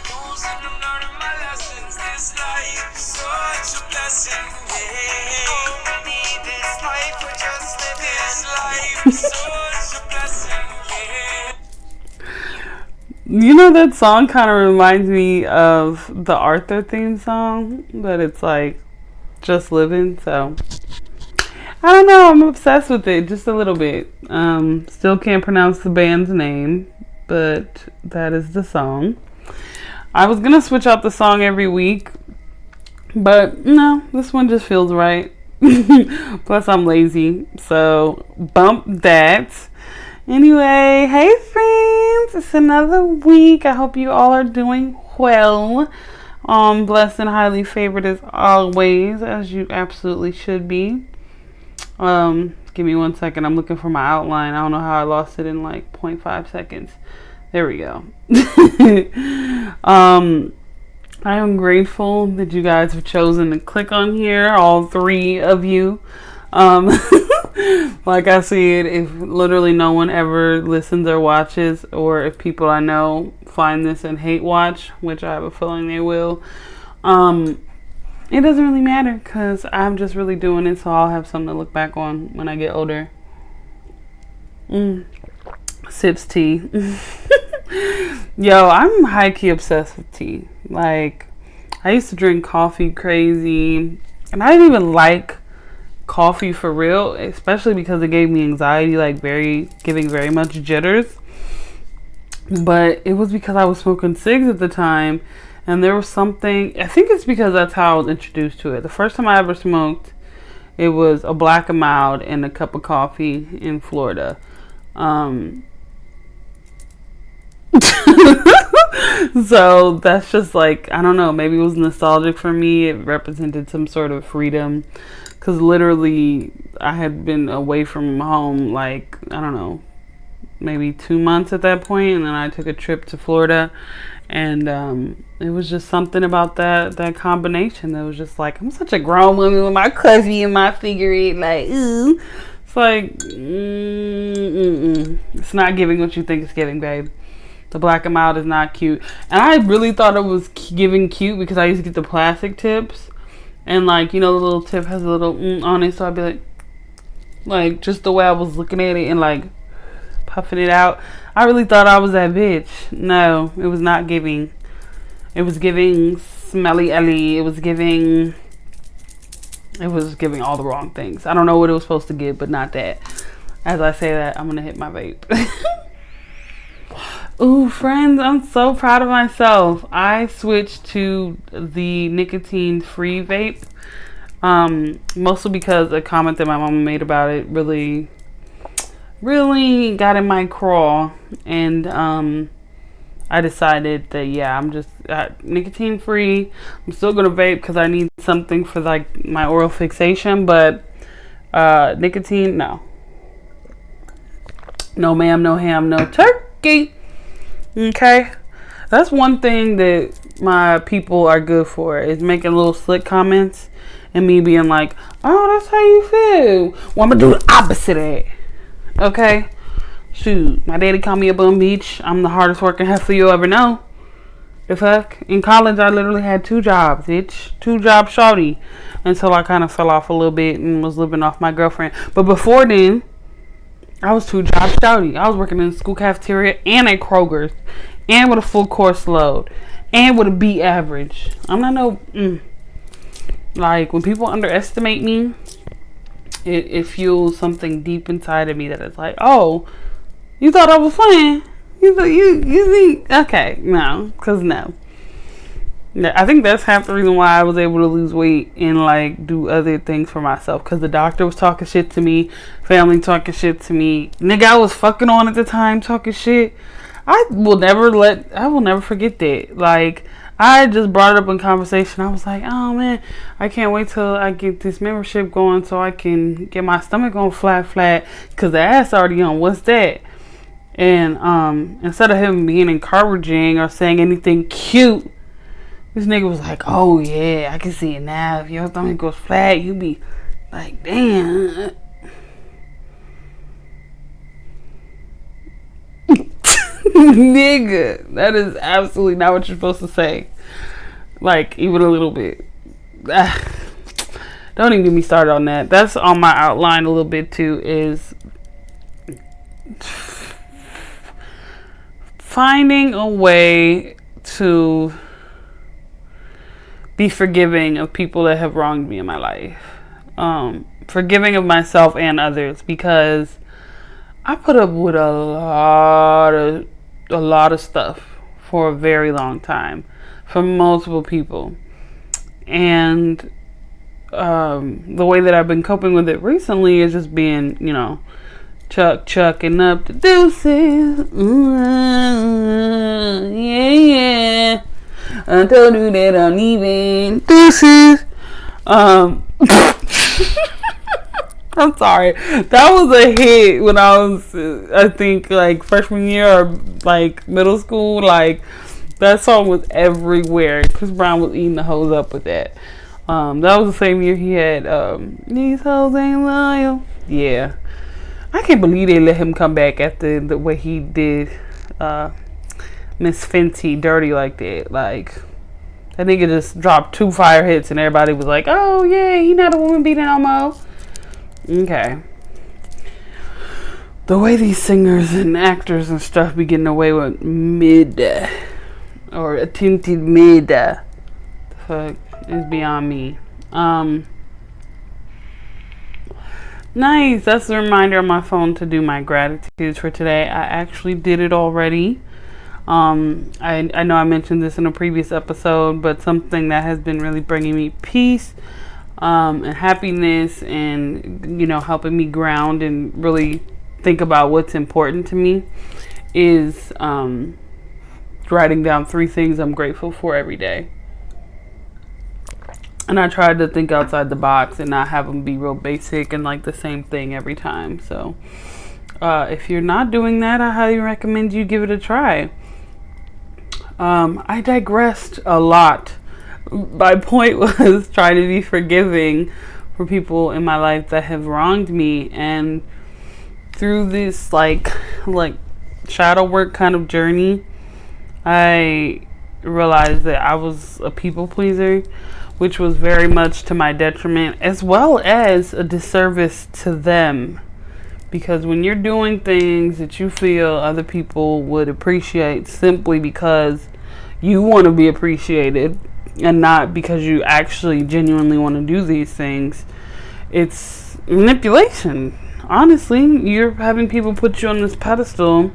losing, I'm learning my lessons. This life, such a blessing. Only this life, we're just living. This life, such a blessing. You know, that song kind of reminds me of the Arthur theme song, but it's like just living. So I don't know. I'm obsessed with it just a little bit. Still can't pronounce the band's name, but that is the song. I was gonna switch out the song every week, but no, this one just feels right. Plus, I'm lazy, so bump that. Anyway, hey friends, it's another week. I hope you all are doing well. Blessed and highly favored as always, as you absolutely should be. Give me 1 second. I'm looking for my outline. I don't know how I lost it in like 0.5 seconds. There we go. I am grateful that you guys have chosen to click on here, all 3 of you. Like I said, if literally no one ever listens or watches, or if people I know find this and hate watch, which I have a feeling they will, it doesn't really matter because I'm just really doing it so I'll have something to look back on when I get older. Sips tea. Yo, I'm high-key obsessed with tea. Like, I used to drink coffee crazy, and I didn't even like coffee for real, especially because it gave me anxiety, like giving very much jitters. But it was because I was smoking cigs at the time, and there was something, I think it's because that's how I was introduced to it. The first time I ever smoked, it was a Black and Mild and a cup of coffee in Florida. So that's just like, I don't know, maybe it was nostalgic for me. It represented some sort of freedom, because literally I had been away from home like, I don't know, maybe 2 months at that point, and then I took a trip to Florida, and it was just something about that combination that was just like, I'm such a grown woman with my coffee and my figure eight, like, ooh. It's like, it's not giving what you think it's giving, babe. The Black and Mild is not cute. And I really thought it was giving cute because I used to get the plastic tips. And like, you know, the little tip has a little on it. So I'd be like just the way I was looking at it and like puffing it out. I really thought I was that bitch. No, it was not giving. It was giving smelly Ellie. It was giving all the wrong things. I don't know what it was supposed to give, but not that. As I say that, I'm going to hit my vape. Ooh, friends, I'm so proud of myself. I switched to the nicotine-free vape. Mostly because a comment that my mama made about it really got in my craw. And I decided that, yeah, I'm just nicotine-free. I'm still going to vape because I need something for like my oral fixation. But nicotine, no. No ma'am, no ham, no turkey. Okay, that's one thing that my people are good for, is making little slick comments and me being like, oh, that's how you feel. Well, I'm gonna do the opposite of that. Okay, shoot, my daddy called me a bum beach. I'm the hardest working heifer you'll ever know. The fuck? In college, I literally had 2 jobs, bitch. 2 jobs shawty, until I kind of fell off a little bit and was living off my girlfriend. But before then, I was 2 jobs shouty. I was working in the school cafeteria and at Kroger's, and with a full course load, and with a B average. I'm not no like, when people underestimate me, it fuels something deep inside of me that is like, oh, you thought I was playing? You think okay? No, cause no. I think that's half the reason why I was able to lose weight and like do other things for myself. Cause the doctor was talking shit to me, family talking shit to me, nigga I was fucking on at the time talking shit. I will never forget that. Like, I just brought it up in conversation. I was like, oh man, I can't wait till I get this membership going so I can get my stomach on flat. Cause the ass already on. What's that? And instead of him being encouraging or saying anything cute, this nigga was like, oh yeah, I can see it now. If your stomach goes flat, you be like, damn. Nigga, that is absolutely not what you're supposed to say. Like, even a little bit. Don't even get me started on that. That's on my outline a little bit too, is finding a way to be forgiving of people that have wronged me in my life. Forgiving of myself and others, because I put up with a lot of stuff for a very long time from multiple people. And the way that I've been coping with it recently is just being, chucking up the deuces. Yeah. I told you that I'm leaving. Deuces. I'm sorry. That was a hit when I was, I think, like freshman year or like middle school. Like, that song was everywhere. Chris Brown was eating the hoes up with that. That was the same year he had These Hoes Ain't Loyal. Yeah. I can't believe they let him come back after the way he did Miss Fenty dirty like that. Like, that nigga just dropped 2 fire hits and everybody was like, oh yeah, he not a woman beating no more. Okay. The way these singers and actors and stuff be getting away with mid or attempted mid fuck is beyond me. Nice. That's a reminder on my phone to do my gratitudes for today. I actually did it already. I know I mentioned this in a previous episode, but something that has been really bringing me peace and happiness and, helping me ground and really think about what's important to me is writing down 3 things I'm grateful for every day. And I tried to think outside the box and not have them be real basic and like the same thing every time. So if you're not doing that, I highly recommend you give it a try. I digressed a lot. My point was trying to be forgiving for people in my life that have wronged me, and through this like shadow work kind of journey, I realized that I was a people pleaser, which was very much to my detriment as well as a disservice to them. Because when you're doing things that you feel other people would appreciate simply because you want to be appreciated and not because you actually genuinely want to do these things, it's manipulation. Honestly, you're having people put you on this pedestal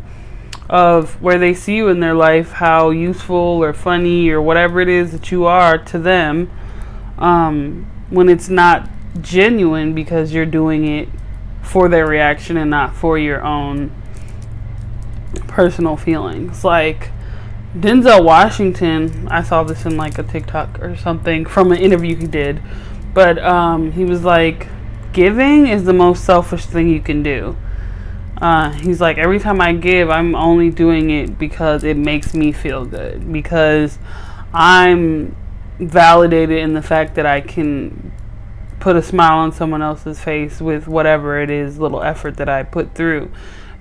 of where they see you in their life, how useful or funny or whatever it is that you are to them, when it's not genuine, because you're doing it for their reaction and not for your own personal feelings. Like Denzel Washington, I saw this in like a TikTok or something from an interview he did, but he was like, giving is the most selfish thing you can do. He's like, every time I give, I'm only doing it because it makes me feel good, because I'm validated in the fact that I can put a smile on someone else's face with whatever it is, little effort that I put through.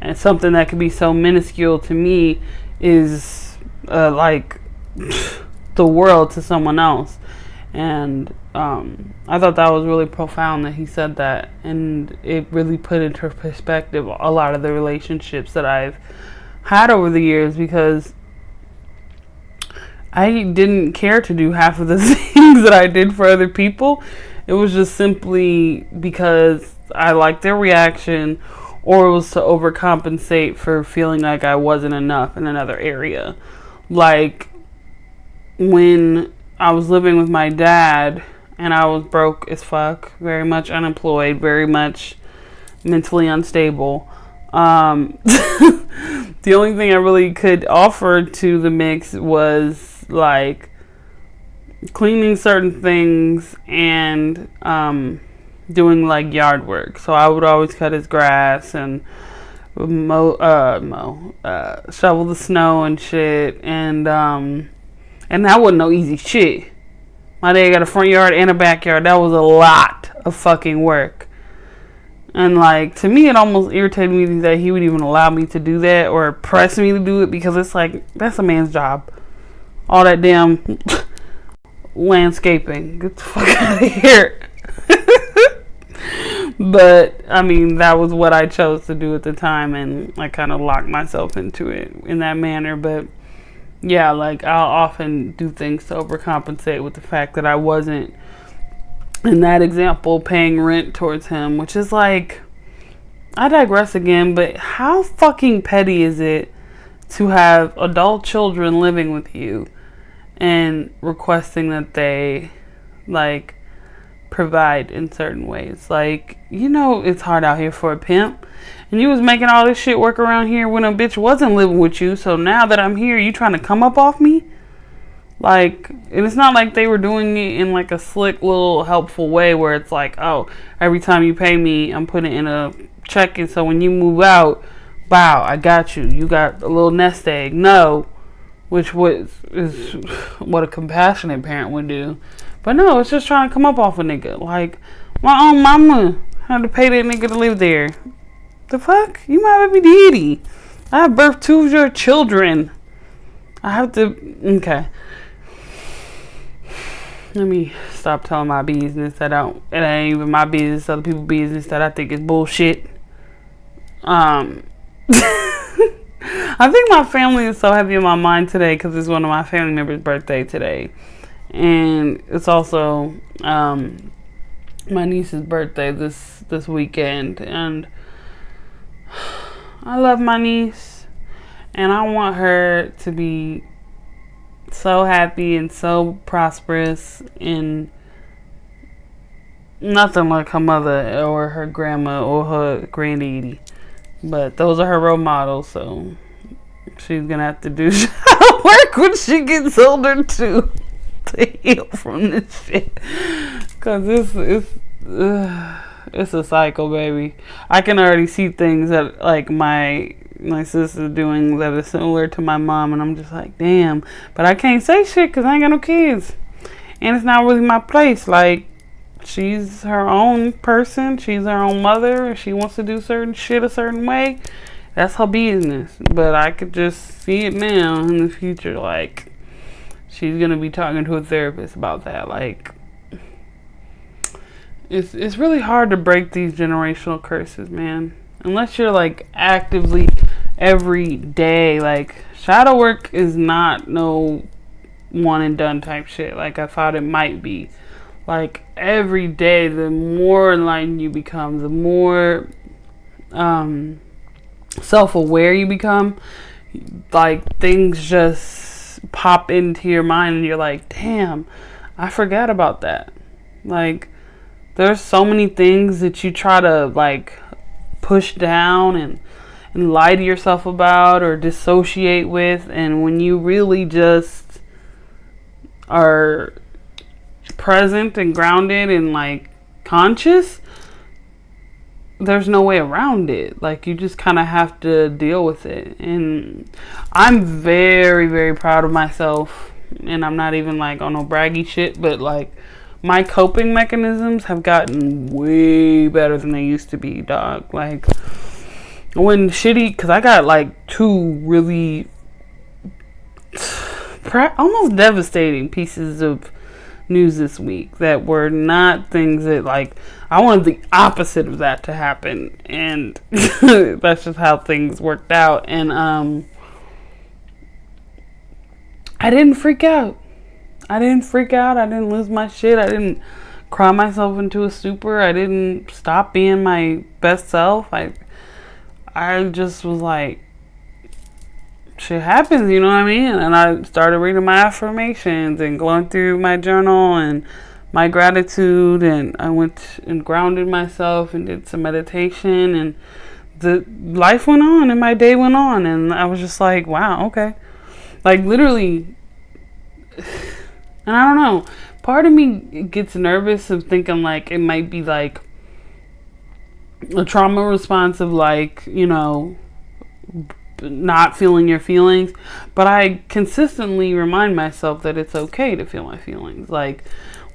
And something that could be so minuscule to me is like the world to someone else. And I thought that was really profound that he said that, and it really put into perspective a lot of the relationships that I've had over the years, because I didn't care to do half of the things that I did for other people. It was just simply because I liked their reaction, or it was to overcompensate for feeling like I wasn't enough in another area. Like when I was living with my dad and I was broke as fuck, very much unemployed, very much mentally unstable. The only thing I really could offer to the mix was like cleaning certain things and doing like yard work. So I would always cut his grass and shovel the snow and shit, and that wasn't no easy shit. My dad got a front yard and a backyard. That was a lot of fucking work. And like, to me, it almost irritated me that he would even allow me to do that or press me to do it, because it's like, that's a man's job. All that damn landscaping. Get the fuck out of here. But I mean, that was what I chose to do at the time, and I kind of locked myself into it in that manner. But yeah, like, I'll often do things to overcompensate with the fact that I wasn't, in that example, paying rent towards him, which is like, I digress again, but how fucking petty is it to have adult children living with you and requesting that they, like, provide in certain ways? Like, you know, it's hard out here for a pimp, and you was making all this shit work around here when a bitch wasn't living with you. So now that I'm here, you trying to come up off me? Like, and it's not like they were doing it in like a slick little helpful way where it's like, oh, every time you pay me, I'm putting it in a check, and so when you move out, wow, I got you. You got a little nest egg. No, which is what a compassionate parent would do. But no, it's just trying to come up off a nigga. Like, my own mama had to pay that nigga to live there. The fuck? You my baby daddy. I have birthed two of your children. I have to... Okay. Let me stop telling my business that it ain't even my business, other people's business that I think is bullshit. I think my family is so heavy in my mind today because it's one of my family members' birthday today. And it's also my niece's birthday this weekend. And I love my niece, and I want her to be so happy and so prosperous, and nothing like her mother or her grandma or her granddaddy. But those are her role models, so she's gonna have to do work when she gets older too to heal from this shit. Cause it's a cycle, baby. I can already see things that like my sister's doing that is similar to my mom, and I'm just like, damn. But I can't say shit because I ain't got no kids, and it's not really my place. Like, she's her own person. She's her own mother. If she wants to do certain shit a certain way, that's her business. But I could just see it now in the future. Like, she's gonna be talking to a therapist about that. Like, it's really hard to break these generational curses, man. Unless you're like actively every day. Like, shadow work is not no one and done type shit like I thought it might be. Like, every day, the more enlightened you become, the more self-aware you become, like, things just pop into your mind and you're like, damn, I forgot about that. Like, there's so many things that you try to like push down and lie to yourself about or dissociate with, and when you really just are present and grounded and like conscious, there's no way around it. Like, you just kind of have to deal with it. And I'm very, very proud of myself, and I'm not even like on no braggy shit, but like, my coping mechanisms have gotten way better than they used to be, dog. Like, when shitty, because I got like two really almost devastating pieces of news this week that were not things that, like, I wanted the opposite of that to happen, and that's just how things worked out. And I didn't freak out. I didn't lose my shit. I didn't cry myself into a stupor. I didn't stop being my best self. I just was like, shit happens, you know what I mean? And I started reading my affirmations and going through my journal and my gratitude, and I went and grounded myself and did some meditation, and the life went on and my day went on, and I was just like, wow, okay. Like, literally. And I don't know, part of me gets nervous of thinking like it might be like a trauma response of like, you know, not feeling your feelings. But I consistently remind myself that it's okay to feel my feelings. Like,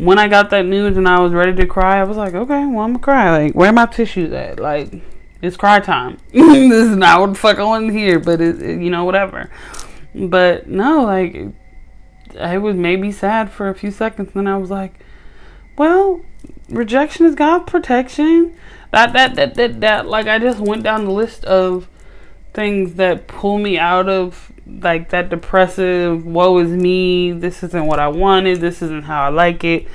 when I got that news and I was ready to cry, I was like, okay, well, I'm gonna cry. Like, where are my tissues at? Like, it's cry time. This is not what the fuck I want to hear, but whatever. But no, like, I was maybe sad for a few seconds, and then I was like, well, rejection is God's protection. That. Like, I just went down the list of things that pull me out of, like, that depressive, woe is me, this isn't what I wanted, this isn't how I like it.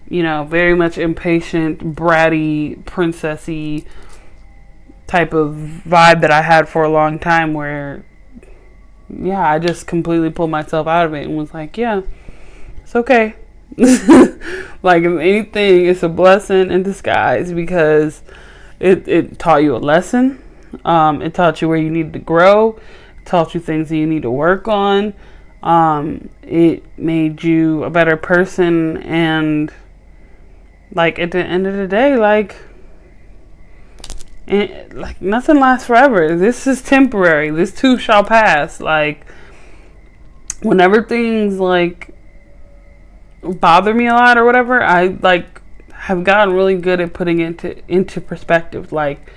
Very much impatient, bratty, princessy type of vibe that I had for a long time where, yeah, I just completely pulled myself out of it and was like, yeah, it's okay. Like, if anything, it's a blessing in disguise because it taught you a lesson. It taught you where you need to grow. It taught you things that you need to work on. It made you a better person. And, like, at the end of the day, like nothing lasts forever. This is temporary. This too shall pass. Like, whenever things, like, bother me a lot or whatever, I, like, have gotten really good at putting it into perspective. Like,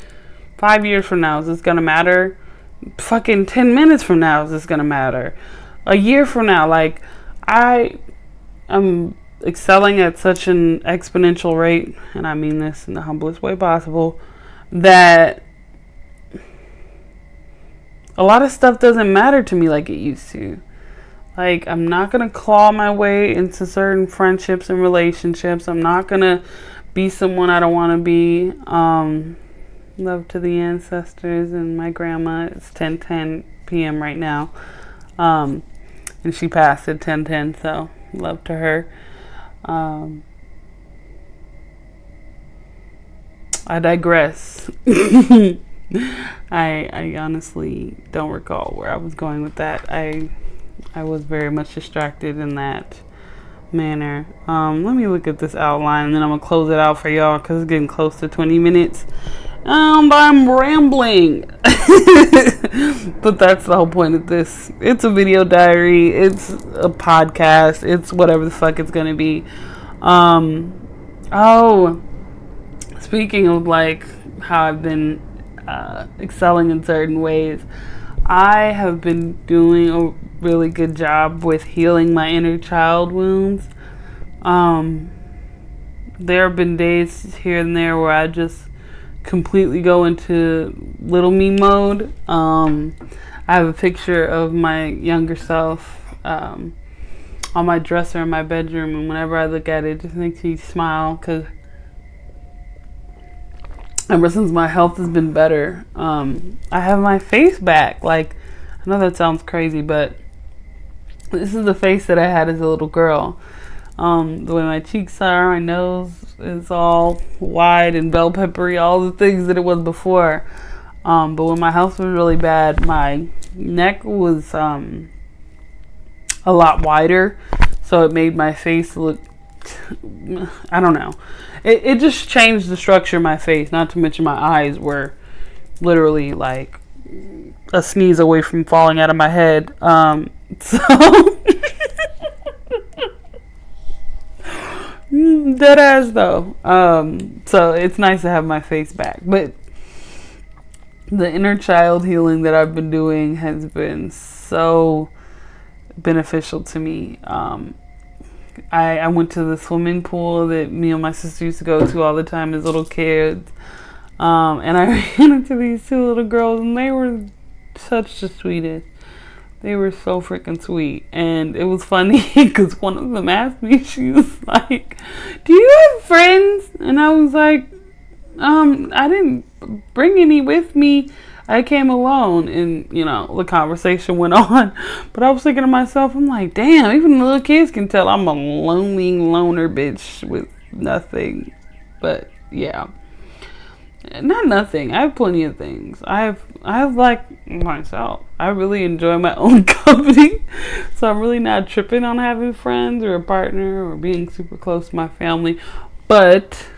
5 years from now, is this gonna matter? Fucking 10 minutes from now, is this gonna matter? A year from now, like, I am excelling at such an exponential rate, and I mean this in the humblest way possible, that a lot of stuff doesn't matter to me like it used to. Like, I'm not gonna claw my way into certain friendships and relationships. I'm not gonna be someone I don't want to be. Love to the ancestors and my grandma. It's 10:10 p.m. right now. And she passed at 10:10, so love to her. I digress. I honestly don't recall where I was going with that. I was very much distracted in that manner. Let me look at this outline and then I'm gonna close it out for y'all because it's getting close to 20 minutes. I'm rambling. But that's the whole point of this. It's a video diary. It's a podcast. It's whatever the fuck it's gonna be. Speaking of, like, how I've been excelling in certain ways, I have been doing a really good job with healing my inner child wounds. There have been days here and there where I just completely go into little me mode. I have a picture of my younger self on my dresser in my bedroom, and whenever I look at it, it just makes me smile because ever since my health has been better, I have my face back. Like, I know that sounds crazy, but this is the face that I had as a little girl. The way my cheeks are, my nose is all wide and bell peppery, all the things that it was before. But when my health was really bad, my neck was a lot wider, so it made my face look, I don't know. It just changed the structure of my face, not to mention my eyes were literally like a sneeze away from falling out of my head. So dead ass though. So it's nice to have my face back. But the inner child healing that I've been doing has been so beneficial to me. I went to the swimming pool that me and my sister used to go to all the time as little kids. And I ran into these two little girls, and they were such the sweetest. They were so freaking sweet. And it was funny because one of them asked me, she was like, "Do you have friends?" And I was like, I didn't bring any with me. I came alone. And, the conversation went on. But I was thinking to myself, I'm like, damn, even the little kids can tell I'm a lonely loner bitch with nothing. But, yeah. Not nothing. I have plenty of things. I have like myself. I really enjoy my own company. So I'm really not tripping on having friends or a partner or being super close to my family. But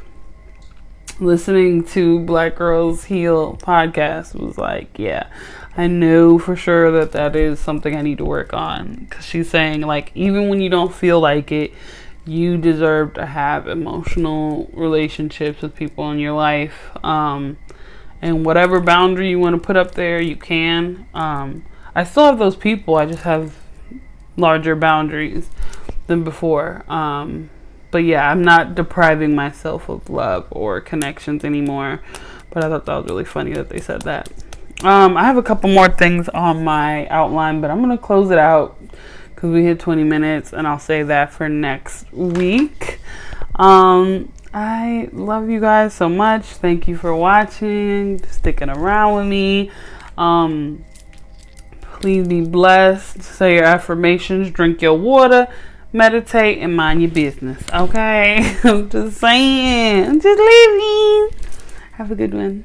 listening to Black Girls Heal podcast was like, yeah, I know for sure that is something I need to work on. Because she's saying, like, even when you don't feel like it, You deserve to have emotional relationships with people in your life. And whatever boundary you want to put up there, you can. I still have those people. I just have larger boundaries than before. But yeah, I'm not depriving myself of love or connections anymore. But I thought that was really funny that they said that. I have a couple more things on my outline, but I'm going to close it out because we hit 20 minutes, and I'll save that for next week. I love you guys so much. Thank you for watching, sticking around with me. Please be blessed. Say your affirmations, drink your water, meditate, and mind your business. Okay? I'm just saying. I'm just leaving. Have a good one.